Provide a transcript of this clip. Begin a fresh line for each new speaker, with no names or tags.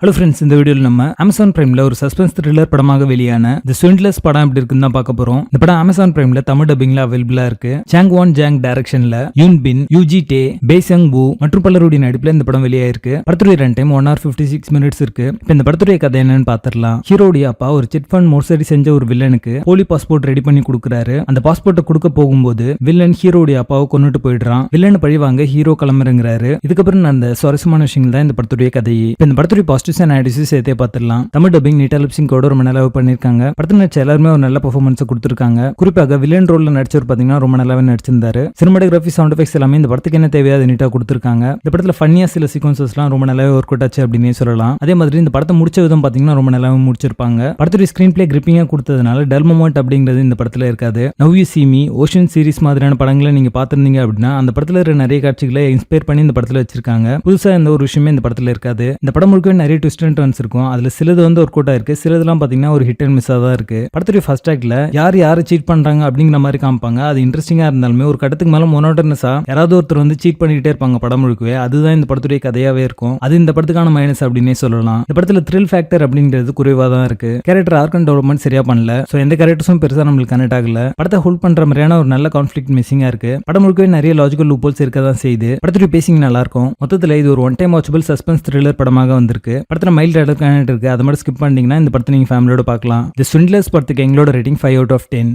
Hello friends, இந்த வீடியோவில் நம்ம அமேசான் பிரைம்ல ஒரு சஸ்பென்ஸ் த்ரில்லர் படமாக வெளியான தி ஸ்விண்ட்லர்ஸ் படம் எப்படி இருக்குன்னு தான் பார்க்க போறோம். இந்த படம் அமேசான் பிரைம்ல தமிழ் டப்பிங்ல அவைலபிளா இருக்கு. சாங் ஜாங் டைரக்ஷன்ல யூன் பின், யூஜி டே, பேசங் பூ மற்றும் பலருடைய நடிப்புல இந்த படம் வெளியாயிருக்கு. படத்துடைய ரன் டைம் 1 hour 56 minutes இருக்கு. இப்போ இந்த படத்துடைய கதை என்னன்னு பாத்திரலாம். ஹீரோடைய அப்பா ஒரு சிட் ஃபண்ட் மோசடி செஞ்ச ஒரு வில்லனுக்கு போலி பாஸ்போர்ட் ரெடி பண்ணி கொடுக்குறாரு. அந்த பாஸ்போர்ட்டை கொடுக்க போகும்போது வில்லன் ஹீரோடைய அப்பாவை கொன்னுட்டு போயிடுறான். வில்லன் பழிவாங்க ஹீரோ கிளம்புறங்கிறாரு. இதுக்கப்புறம் அந்த சுவாரஸ்யமான விஷயங்கள் தான் இந்த படத்துடைய கதை. இப்போ இந்த படத்துடைய பாசிட்டிவ்ஸ் அண்ட் நெகட்டிவ்ஸ் சேர்த்தே பார்த்துடலாம். தமிழ் டப்பிங் நீட்டா லிப்சிங்கோட ரொம்ப நல்லா பண்ணிருக்காங்க. படத்துல நடிச்ச எல்லாருமே ஒரு நல்ல பெர்ஃபார்மன்ஸ் கொடுத்திருக்காங்க. குறிப்பாக வில்லன் ரோல்ல நடிச்சவர் பாத்தீங்கன்னா ரொம்ப நல்லாவே நடிச்சிருந்தாரு. சினிமாட்டோகிராஃபி, சவுண்ட் எஃபெக்ட்ஸ் எல்லாமே இந்த படத்துக்கு என்ன தேவையோ அதை நீட்டா கொடுத்திருக்காங்க. இந்த படத்துல ஃபன்னியா சில சீக்வன்சஸ்லாம் ரொம்ப நல்லாவே ஒர்க் அவுட் ஆச்சு அப்படின்னே சொல்லலாம். அதே மாதிரி இந்த படத்தை முடிச்ச விதம் பாத்தீங்கன்னா ரொம்ப நல்லாவே முடிச்சிருப்பாங்க. படத்துடைய ஸ்கிரீன் பிளே கிரிப்பிங்கா கொடுத்ததுனால டல் மொமெண்ட் அப்படிங்கிறது இந்த படத்துல இருக்காது. Now you see me, ocean series மாதிரியான படங்களை நீங்க பாத்திருந்தீங்க அப்படின்னா அந்த படத்துல இருக்கிற நிறைய காட்சிகளை இன்ஸ்பயர் பண்ணி இந்த படத்துல வச்சிருக்காங்க. புதுசா எந்த ஒரு விஷயமே இந்த படத்துல இருக்காது. இந்த படம் முழுக்க நிறைய ட்விஸ்ட் அண்ட் டர்ன்ஸ் இருக்கும். அதுல சிலது ஒர்க் அவுட் ஆயிருக்கு, சிலதெல்லாம் பாத்தீங்கன்னா ஒரு ஹிட் அண்ட் மிஸ் தான் இருக்கு. படத்துடைய ஃபர்ஸ்ட் ஆக்ட்ல யாரை சீட் பண்றாங்க அப்படிங்கிற மாதிரி காமிப்பாங்க. அது இன்ட்ரெஸ்டிங்கா இருந்தாலுமே ஒரு கட்டத்துக்கு மேல மோனோட்டனஸா யாராவது ஒருத்தர் சீட் பண்ணிட்டே இருப்பாங்க படம் முழுக்கவே. அதுதான் இந்த படத்துடைய கதையாவே இருக்கும். அது இந்த படத்துக்கான மைனஸ் அப்படின்னே சொல்லலாம். இந்த படத்துல த்ரில் ஃபேக்டர் அப்படிங்கிறது குறைவா தான் இருக்கு. கேரக்டர் ஆர்க் அண்ட் டெவலப்மெண்ட் சரியா பண்ணல. சோ எந்த கேரக்டர்ஸும் பெருசா நம்மளுக்கு கனெக்ட் ஆகல. படத்தை ஹோல்ட் பண்ற மாதிரியான ஒரு நல்ல கான்ஃபிளிக்ட் மிஸ்ஸிங்கா இருக்கு. படம் முழுக்கவே நிறைய லாஜிக்கல் லூப்போல்ஸ் இருக்க தான் செய்யுது. படத்துடைய பேசிங் நல்லா இருக்கும். மொத்தத்துல இது ஒரு one time watchable suspense thriller படமாக வந்திருக்கு. படத்துல மைல்ட் இருக்கு. அதை மட்டும் ஸ்கிப் பண்ணீங்கன்னா இந்த படத்தை நீங்க ஃபேமிலியோட பார்க்கலாம். தி ஸ்விண்ட்லர்ஸ் படத்துக்கு எங்களோட ரேட்டிங் 5 out of 10.